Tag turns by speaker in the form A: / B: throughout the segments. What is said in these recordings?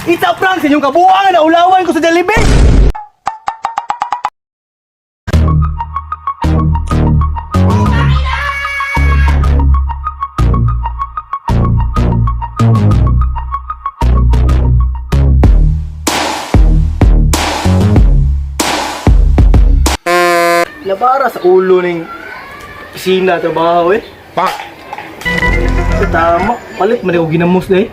A: It's a prank sa inyong kabuuan na ulawan ko sa Jollibee! Labara sa ulo ng pisina trabaho eh. Pak! Tama, palit man ako ginamos na eh.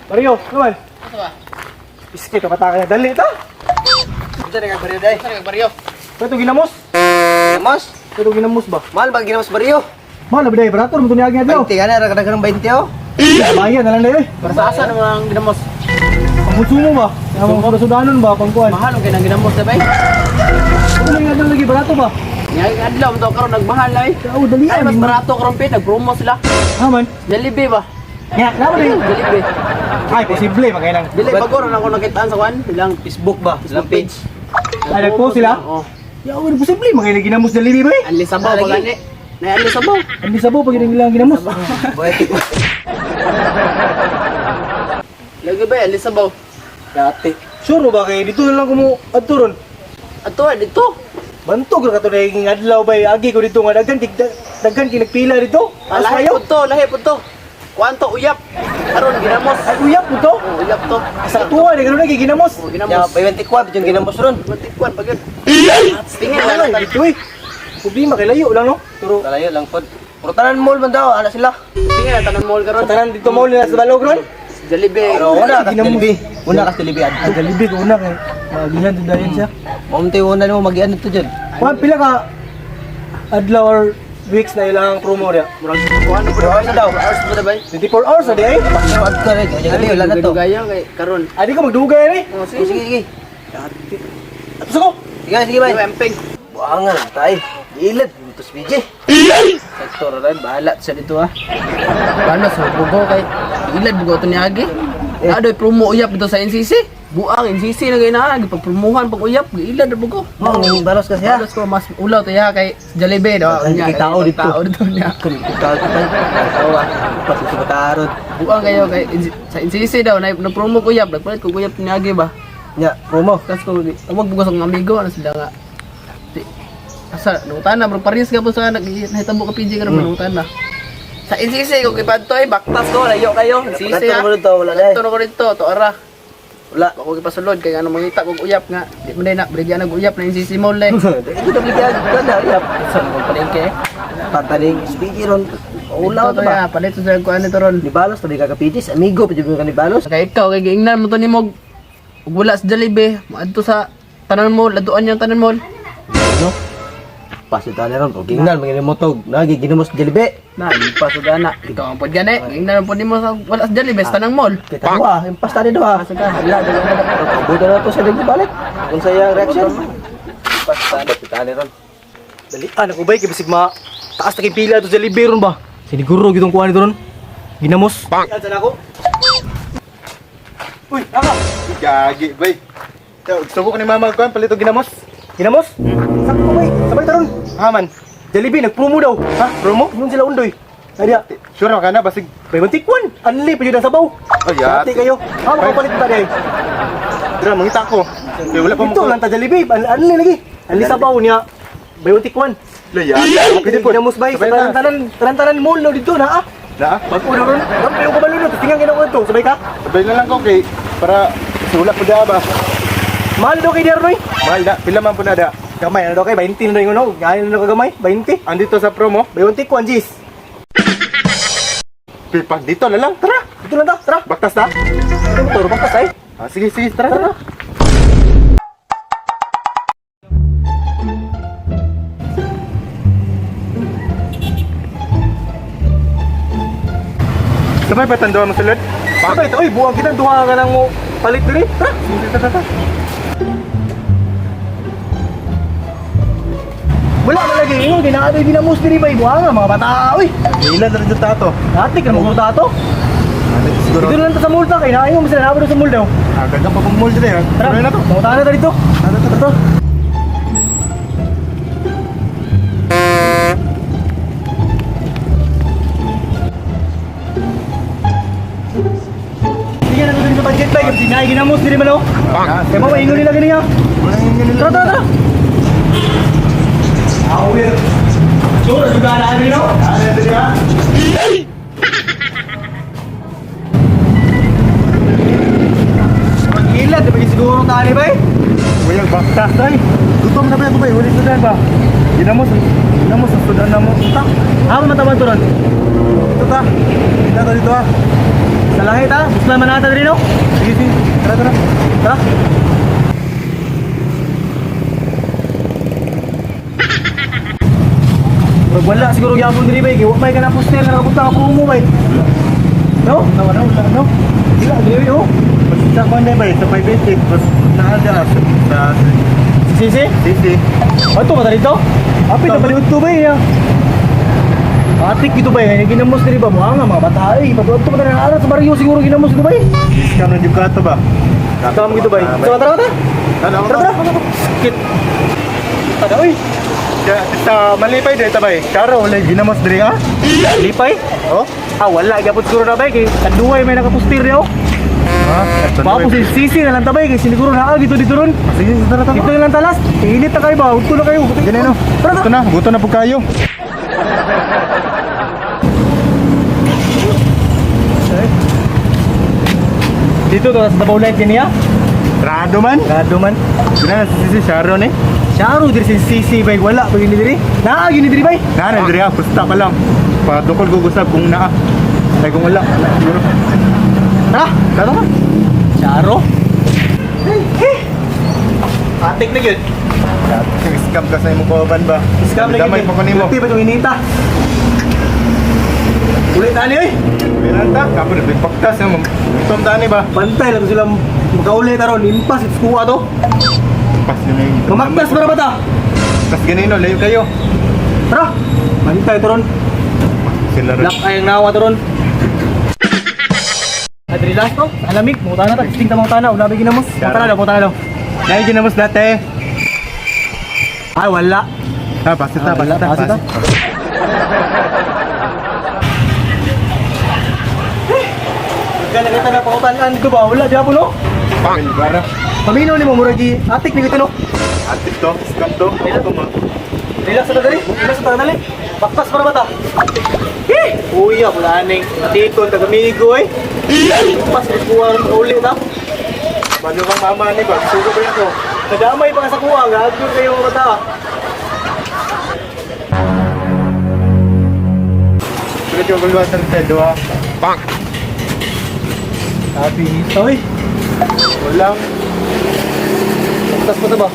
A: Mario, naman?
B: Ano ba?
A: Iskit ka pataka na. Dali ito!
B: Ito na nga baryo day. Ito na nga baryo.
A: Ito ginamos?
B: Ginamos?
A: Ito ginamos ba?
B: Mahal ba ginamos baryo?
A: Mahal na ba dahil? Barato, naman ito niyagi na
B: 20 ka na, ragdagan ng 20 oh.
A: Bayan na lang dahil eh.
B: Para sa asa naman ang ginamos?
A: Pangkonsumo ba? Ang sudanon ba? Pangkuhan?
B: Mahal ang kinang ginamos na ba?
A: Ano na nga lagi? Barato ba?
B: Ngayong adlaw mo to karon nagmahal ay.
A: Oo, dali
B: Ay mas barato karon pit, nagpromo sila.
A: Ha man?
B: Jollibee ba?
A: Kaya, naman eh.
B: Jollibee.
A: Ay, posible, magkailang.
B: Dili bago ron ako nakitaan sa kwan, bilang Facebook ba? Bilang page.
A: Ay, nag-post sila?
B: Oo.
A: Ya, ano posible, magkailang ginamos Jollibee ba eh?
B: Anli sabaw ba gani? Na anli sabaw.
A: Hindi sabo pag ilang ginamos.
B: Buhay ko. Lagi ba anli sabaw?
A: Dati. Sure mo ba kayo? Dito na lang kumo adturon.
B: Ato dito.
A: Bantog ra kato na yung adlaw ba agi ko dito nga daghan kinagpila dito.
B: Lahi po to, lahi po to. Kuanto uyap. Karon ginamos.
A: Ay uyap mo to.
B: Oh, uyap to.
A: Sa tuwa na gano'n na ginamos.
B: Oh, ginamos. Ya, 24 yung ginamos ron. 24 pag yun. Tingin
A: Ano
B: lang.
A: dito eh. Problema kay layo lang no. Pero
B: Kalayo lang pod. Puro tanan mall man daw, ana sila. Tingin na tanan mall karon.
A: sa tanan dito mall na sa Balog ron.
B: Jollibee.
A: Pero una ka Jollibee.
B: Una ka Jollibee.
A: Ang Jollibee ko una kay magihan din dayon siya.
B: Maunti una mo magian to diyan.
A: Kuan pila ka adlaw or weeks na ilang promo niya.
B: Murag kuan po daw daw. Hours po daw.
A: 24 hours na di ay.
B: Pagkawad ka rin. Jadi wala na to. Gayo kay karon.
A: Adi ka magdugay ni.
B: Oh, sige sige.
A: Tapos ako.
B: Sige sige bay. Emping. Buangan tay. Ilad tus biji. Sektor rin bahala sa dito ha. Paano sa bugo kay ilad bugo to ni Agi. Adoy promo uyap dito sa NCC. Buang NCC na gina gipagpromohan pag uyap ilad bugo.
A: Ang balos kasi ha.
B: Balos ko mas ulaw to ya kay Jollibee do.
A: Kay tao dito.
B: Tao dito niya.
A: Tao kita. Tawa. Pas sa batarod.
B: Buang kayo kay sa NCC daw na promo ko uyap, nagpalit ko uyap ni Agi ba.
A: Nya, promo.
B: Tapos ko amog bugo sa mga amigo ano sila nga. Asa nutan na bro Paris ka po sa nahitabo ka PJ ka naman nutan na. Sa NCC ko kay Padtoy baktas ko layo kayo NCC ha.
A: Wala na.
B: Tuno ko dito to ara.
A: Wala.
B: Ako gipasulod kay ano mangita kog uyap nga. Di man na brigyan nag uyap na NCC mall eh.
A: Ito na bigyan ka na. Yap.
B: Sa mga palengke.
A: Tataling speaker ron.
B: Ulaw to ya palit sa ko ano to ron.
A: Ni Balos to di ka kapitis. Amigo pa jud ka ni Balos.
B: Kay ikaw kay giingnan mo to nimo ug wala sa Jollibee, maadto sa tanan mall, laduan yang tanan mall.
A: No? Paso tali ron. Gingnan mangin mo tog. Nagi ginamos Jollibee.
B: Na, impas ug ana. Ikaw ang pod gani. Giingnan po nimo sa wala sa Jollibee, sa tanang mall.
A: Kita dua, impas tadi dua.
B: Asa ka? Hala, dagan
A: Buda na to sa dito balik. Kung saya reaction. Impas tali ron. Dali ako bay kay bisig ma taas na pila to sa Jollibee ron ba. Siniguro gitong kuha nito ron. Ginamos. Saan ako? Uy, ako.
C: Gagi, bay. Subok ni mama ko palito ginamos.
A: Ginamos? Sakto bay. Sabay taron. Haman. Jollibee nagpromo daw. Ha? Promo? Nun sila undoy. Adiya.
C: Sure ka na basig.
A: Bay mantikwan. Anli pa yun ang sabaw.
C: Oh, yati.
A: Ati kayo. Ha, makapalit ba day?
C: Dra mangita ko. Kay wala pa mo.
A: Ito lang ta Jollibee. Anli lagi. Anli sabaw niya. Bay mantikwan.
C: Laya.
A: Kasi ginamos bay. Sa tanan mall no dito na ah.
C: Na.
A: Bago na ron. Gampi yung kabalo no. Tingnan ginawa ito. Sabay ka?
C: Sabay na lang ko kay para sulak ko da ba.
A: Mahal daw kay Deroy.
C: Mahal da. Pila man po na da.
A: Gamay na daw kay 20 na yung ano. Gayon na kagamay. 20.
C: Andito sa promo.
A: Bay mantikwan jis.
C: Pipa dito na lang. Tara.
A: Ito lang ta. Tara.
C: Baktas ta.
A: Ito motor. Bangkas ay.
C: Ah, sige sige tara. Tara. Sabay pa tandaw mo sulod?
A: Sabay ito. Uy, buwang kita. Duha ka lang mo palit diri. Tara.
C: Tara.
A: Wala na lagi. Yung ginaadoy ginamos diri bay. Buwang nga mga bata. Uy.
C: Ilan na rin yung tato?
A: Dati ka mo tato.
C: Siguro.
A: Dito lang ta sa multa kay naayo mo sila nabado sa mall daw.
C: Ganda pa pang mall dito.
A: Tara.
C: Tara na to.
A: Mga tayo na dito. Tara. na ginamos diri man oh. Kaya mo maingon nila gani ha. Tara tara tara. Awir. Sure juga na ani no. Ada diri ha. Gila, di ba siguro tali ba eh?
C: Kuya, baktas tay. Gutom na ba ako bay? Huli sudan ba? Ginamos sa sudan na mo. Ta.
A: Ako mataman to ron.
C: Ito ta. Dito dito ha.
A: Sa langit ha. Gusto naman natin rin no?
C: Sige, sige. Tara, tara.
A: Tara. Bro, wala siguro gyapon diri ba? Wa may kana poster na nakapunta ka promo ba? No?
C: Wala.
A: Dila diri oh.
C: Sa konde bay, sa 580. Mas naada sa
A: Sisi?
C: Sisi.
A: Ato ba dito? Apit na baliwag to ba ya? Atik gitu ba? Yung ginamos diri ba? Mga mga bata ay. Patuwa to ba na alas sa baryo siguro ginamos dito ba?
C: Scam na juga to ba?
A: Tama gitu ba? Tara tara tara. Tara tara. Kit. Tada oy.
C: Sa malipay dito bay. Karo wala ginamos diri ha.
A: Lipay?
C: Oh?
A: Ah, wala gyapon siguro na ba kay kaduway may nakapostir niyo.
C: Ha?
A: Bapo si Sisi na lang tabay kay siguro na dito dito ron.
C: Sige, tara tara.
A: Dito lang talas. Init na kayo ba? Udto na kayo.
C: Gani no. Buto na po kayo.
A: Dito to sa Davao Light kaniya.
C: Rado man.
A: Gado man.
C: Gina si Sisi Sharon eh.
A: Syaro diri si Sisi bay wala pag ini diri. Naa gini diri bay.
C: Nana diri ha, pusta pa lang. Padukol gugusab kung naa. Ay kung wala, siguro.
A: Tara, tara ka. Syaro. Atik na gyud.
C: Scam ka sa imong kauban ba?
A: Scam na
C: Damay
A: gyud.
C: pa ko nimo.
A: Pati ba itong inita? Ulit tani oy.
C: Piranta, kapo na bigpaktas yung tom tani ba?
A: Pantay lang sila makauli taron. Impas ito kuha to.
C: Pas yun eh.
A: Kumaktas para ba ta?
C: Tas ganino, layo kayo.
A: Tara. Pantay taron.
C: Sila rin.
A: Black ay ang nawa taron. Adri last to. Alamig, mo tana ta. Distinct ta mo tana. Ulabi ginamos. Mo tana daw.
C: Dahil ginamos dati.
A: Ay wala.
C: Ha, pasit ta.
A: Kaya kita na pangutan ko ba? Wala diabo no.
C: Para.
A: Paminaw ni mo muragi. Atik ni kita no.
C: Atik to, scam to. Ako ma.
A: Relax na dali. Relax na dali. Baktas para bata. Uy, wala ning atikon tagamigo eh. Pas kuha ng uli ta.
C: Balo kang mama ni ba? Sugo ba yan ko?
A: Nadamay pa ka sa kuha, gagyo kayo mga bata.
C: Sulit yung gulwatan sa doha. Bang!
A: Sabi ito eh.
C: Walang.
A: Baktas pa ito ba?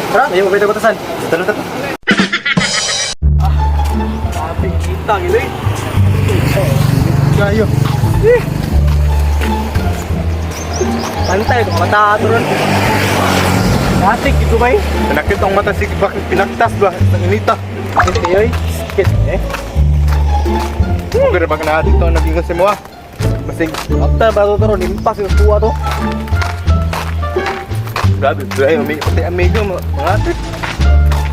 A: Tara, ayaw mo pwede batasan.
C: Tara.
A: Sabi kita gitu eh.
C: Kayo.
A: Pantay, kung mata ito ron. Atik, ito ba eh?
C: Pinakit ang mata sige bakit pinaktas ba? Ang inita.
A: Ito eh. Skit eh.
C: Pero baka na dito naging kasi mo ah. Masing.
A: After ba ito ron, impas yung kuha to.
C: Grabe, ay pati amigo mga atik.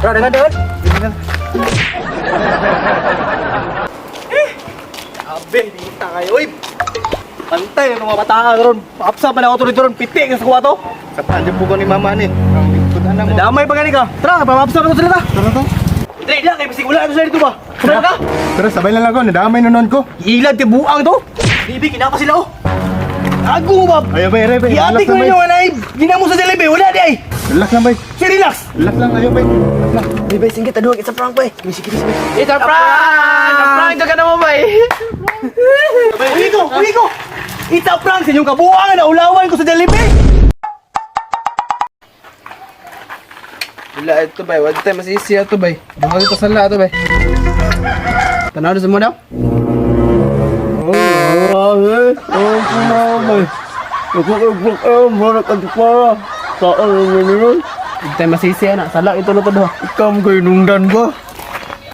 A: Tara, dengan. Abe, dita kayo. Uy! Pantay, yung mga bataan ron. Paapsa pa na ako tuloy ron. Piti ka sa kuha to.
C: Sa panjang po ko ni mama ni. Ang lingkudan na mo.
A: Damay pa gani ka. Tara, paapsa pa ito sila ta.
C: Tara to.
A: Dre, diyan, kay bisig wala ito sila dito ba? Sabay ka?
C: Tara, sabay lang ako. Nadamay nunon ko.
A: Ilag, ti buang to. Bibi, kinapa sila oh. Ago ba?
C: Ayaw bay, ayaw bay.
A: Iati ko ninyo, anay. Ginamo sa Jollibee, wala di ay.
C: Relax lang bay.
A: Si relax.
C: Relax lang, ayaw bay. Relax lang.
A: Bibay, singgit, aduh, it's a prank ba eh. Sige.
B: It's a prank! A prank ka na mo ba eh?
A: Uwi ko! It's a prank sa inyong kabuangan na ulawan ko sa Jollibee.
B: Wala ito bay, wala tayo masisi ito bay. Bukag ito sa la ito bay. Tanaw na sa mo daw? Hindi tayo masisi na, sala ito na ito daw.
C: Ikaw mo kayo nungdan ba?